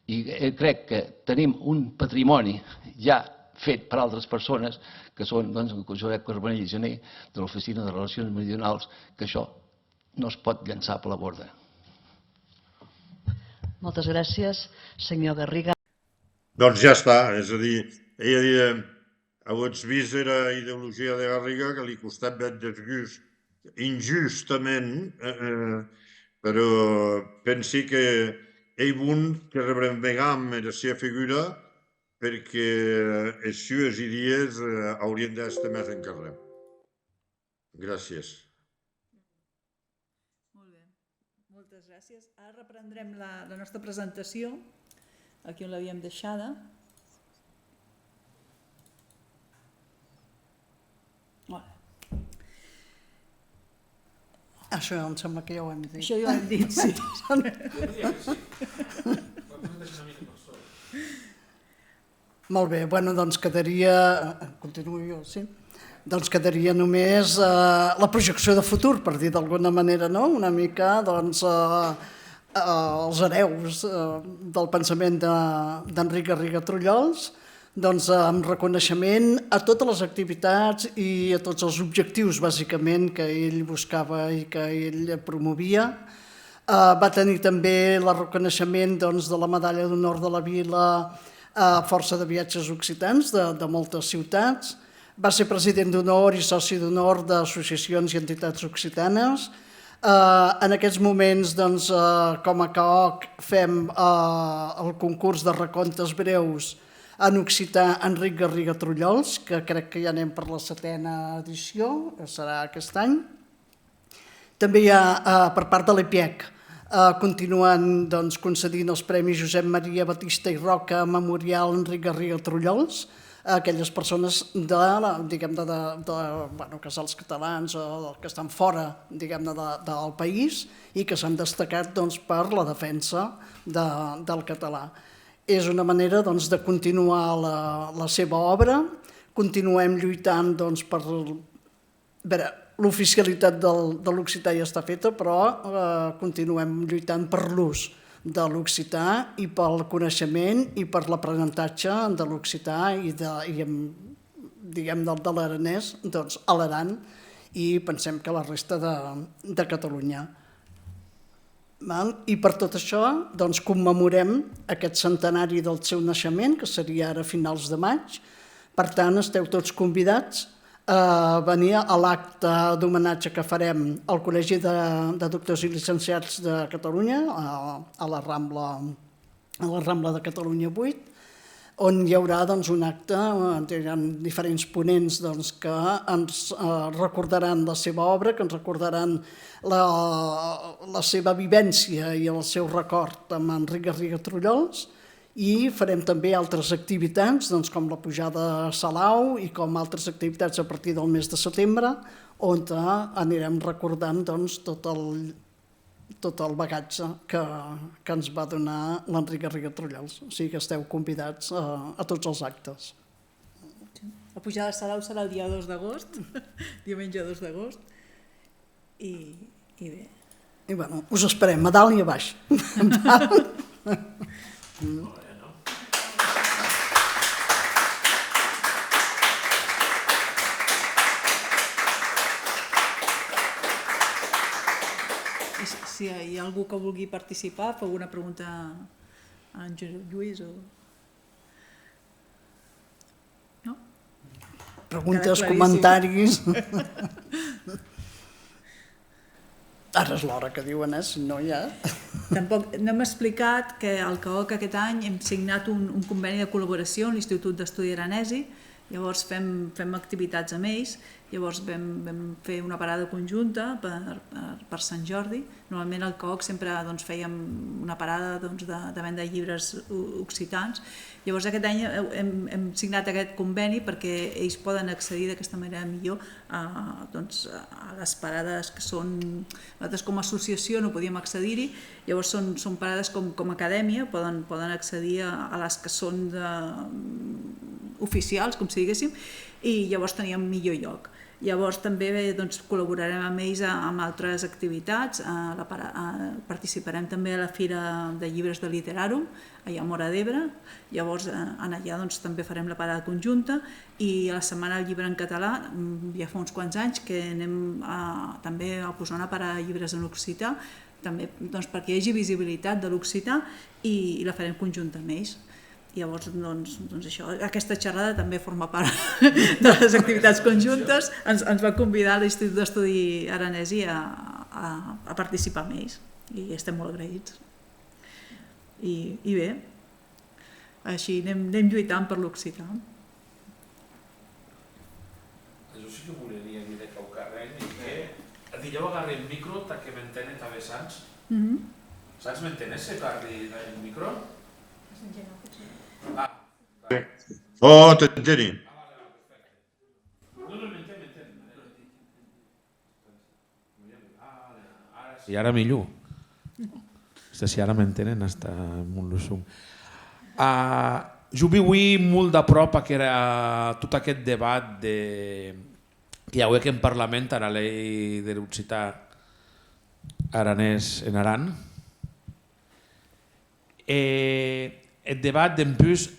i crec que tenim un patrimoni ja fet per altres persones, que són Josep Carbonell i Gené, de l'Oficina de Relacions Meridionals, que això no es pot llançar per la borda. Moltes gràcies, senyor Garriga. Doncs ja està, és a dir, ella deia, avui vist era ideologia de Garriga que li costat ben desgust injustament, però pensi que ell que rebrembegam en la seva figura perquè els seus idees haurien d'estar més en carrer. Gràcies. Molt bé, moltes gràcies. Ara reprendrem la nostra presentació, aquí on l'havíem deixada. Molt bé. Això em sembla que ja ho hem dit. Això ja ho hem dit, sí. Molt bé, doncs quedaria... Continuo jo, sí? Doncs quedaria només la projecció de futur, per dir d'alguna manera, no? Una mica, els hereus del pensament d'Enric Garriga Trullols, amb reconeixement a totes les activitats i a tots els objectius, bàsicament, que ell buscava i que ell promovia. Va tenir també el reconeixement de la medalla d'honor de la vila a força de viatges occitans de moltes ciutats. Va ser president d'honor i soci d'honor d'associacions i entitats occitanes. En aquests moments, com a CAOC, fem el concurs de recomptes breus en occità Enric Garriga Trullols, que crec que ja anem per la 7a edició, que serà aquest any. També hi ha, per part de l'EPIEC, Continuen concedint els Premis Josep Maria Batista i Roca Memorial Enric Garriga Trullols a aquelles persones casals catalans o que estan fora del país i que s'han destacat per la defensa del català. És una manera de continuar la seva obra. Continuem lluitant per... L'oficialitat de l'occità ja està feta, però continuem lluitant per l'ús de l'occità i pel coneixement i per l'aprenentatge de l'occità i de l'aranès a l'Aran i pensem que la resta de Catalunya. I per tot això commemorem aquest centenari del seu naixement, que seria ara a finals de maig. Per tant, esteu tots convidats a venir a l'acte d'homenatge que farem al Col·legi de Doctors i Llicenciats de Catalunya, a la Rambla de Catalunya 8, on hi haurà un acte, hi ha diferents ponents que ens recordaran la seva obra, que ens recordaran la seva vivència i el seu record amb Enric Garriga Trullols, i farem també altres activitats, com la pujada a Salau i com altres activitats a partir del mes de setembre, on anirem recordant tot el bagatge que ens va donar l'Enric Garriga Trullols. O sigui que esteu convidats a tots els actes. La pujada a Salau serà el dia 2 d'agost, diumenge 2 d'agost, i bé. I bueno, us esperem a dalt i a baix. Si hi ha algú que vulgui participar, fa alguna pregunta a en Lluís o... No? Preguntes, comentaris... Ara és l'hora que diuen, si no hi ha... Tampoc no hem explicat que al CAOC aquest any hem signat un conveni de col·laboració amb l'Institut d'Estudi Aranesi, llavors fem activitats amb ells, llavors vam fer una parada conjunta per Sant Jordi. Normalment al CAOC sempre fèiem una parada de venda de llibres occitans. Llavors aquest any hem signat aquest conveni perquè ells poden accedir d'aquesta manera millor a les parades que són... Nosaltres com a associació no podíem accedir-hi, llavors són parades com a acadèmia, poden accedir a les que són oficials, com si diguéssim, i llavors teníem millor lloc. Llavors també col·laborarem amb ells amb altres activitats, participarem també a la Fira de Llibres de Literàrum, allà a Móra d'Ebre, llavors allà també farem la parada conjunta i a la Setmana del Llibre en Català, ja fa uns quants anys que anem també a posar una parada de llibres en occità, també perquè hi hagi visibilitat de l'occità i la farem conjunta amb ells. Llavors, això, aquesta xerrada també forma part de les activitats conjuntes. Ens va convidar l'Institut d'Estudi Aranesi a participar amb ells i estem molt agraïts. I bé, així anem lluitant per l'occità. Jo sí que volia dir de Caucarreny i que dilleu agarri el micro que m'entenen també Sants. Sants m'entenes se agarri el micro? Oh, t'enteni. I ara millor. Si ara m'entenen, està molt lúsum. Jo vull molt de prop tot aquest debat que hi ha avui en Parlament a la llei de l'occità aranès en Aran. El debat d'empús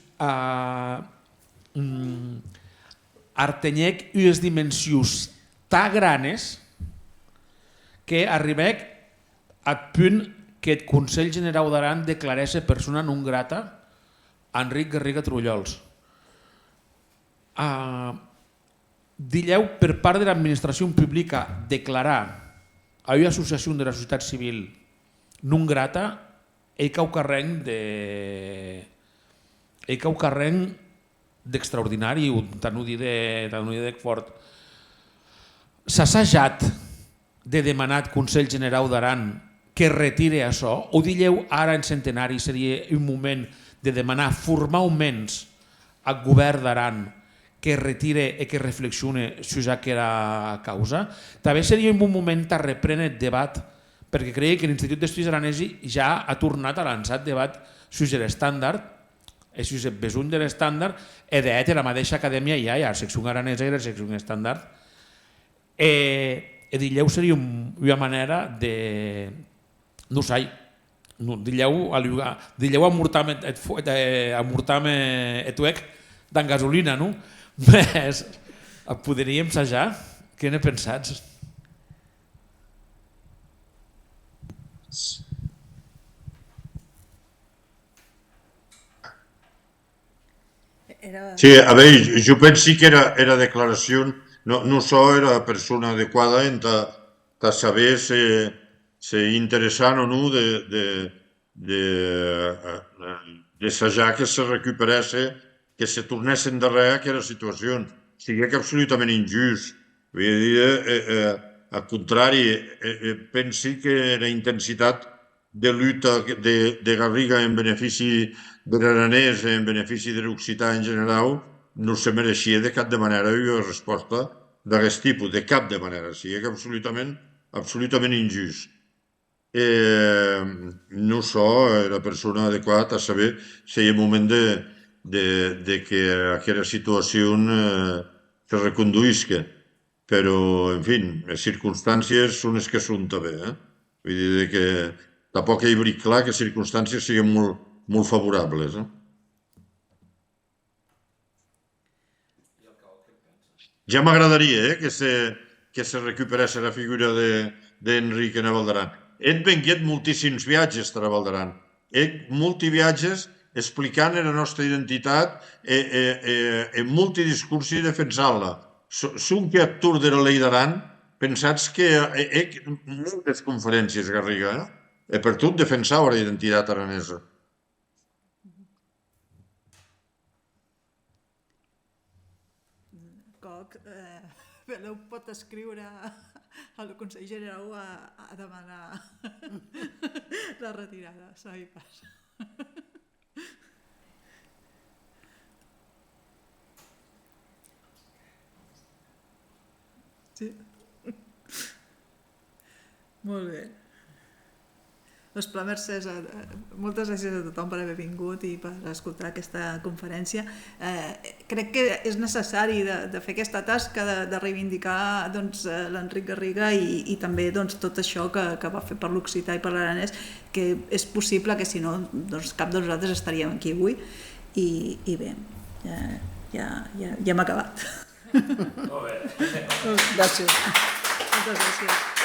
artenyec unes dimensions tan granes que arribec al punt que el Consell Generau d'Aran declarés persona non grata a Enric Garriga Trullols. Dilleu per part de l'administració pública declarar a una associació de la societat civil non grata ell caucarrenc d'extraordinari, tant ho dic fort. S'ha assajat de demanar al Consell Generau d'Aran que retire això? O dieu ara en centenari seria un moment de demanar formalment al govern d'Aran que retire i que reflexione sobre aquesta causa? També seria un bon moment de reprendre el debat, perquè crec que l'Institut d'Estudis Aranesi ja ha tornat a lançar el debat sobre l'estàndard, sobre el besull de l'estàndard, i de fet a la mateixa acadèmia hi ha la secció aranesa i la secció estàndard. I dieu seria una manera de, no sé, dieu amortar-me el tuec d'en gasolina, no? Més, podríem assajar? Què n'he pensat? Sí, a veure, jo penso que era declaració, no so era persona adequada en saber si interessant o no d'assajar que se recuperés, que se tornés endarrere aquella situació. Sigui que absolutament injust. Vull dir, al contrari, penso que la intensitat de lluita de Garriga en benefici de l'aranès, en benefici de l'occità en general, no se mereixia de cap de manera una resposta d'aquest tipus, de cap de manera. Sigui que absolutament injust. No so la persona adequada a saber si hi ha moment de que aquella situació se reconduïsca. Però, en fi, les circumstàncies són les que són també. Vull dir que tampoc hi ha clar que les circumstàncies siguin molt favorables. Ja m'agradaria que se recuperés la figura d'Enric en Valdaran. He vengut moltíssims viatges a Valdaran. Molts viatges explicant la nostra identitat en multidiscursi defensant-la. Som que actor de la llei d'Aran, pensats que he moltes conferències, Garriga, per tot defensar la identitat aranesa. Coc, Peleu pot escriure al Consell General a demanar la retirada, sabi pas. Sí. Molt bé. Doncs, Pla Mercès, moltes gràcies a tothom per haver vingut i per escoltar aquesta conferència. Crec que és necessari de fer aquesta tasca de reivindicar l'Enric Garriga i també tot això que va fer per l'occità i per l'aranès, que és possible que si no cap de nosaltres estaríem aquí avui. I bé, ja hem acabat. Gràcies. Moltes gràcies.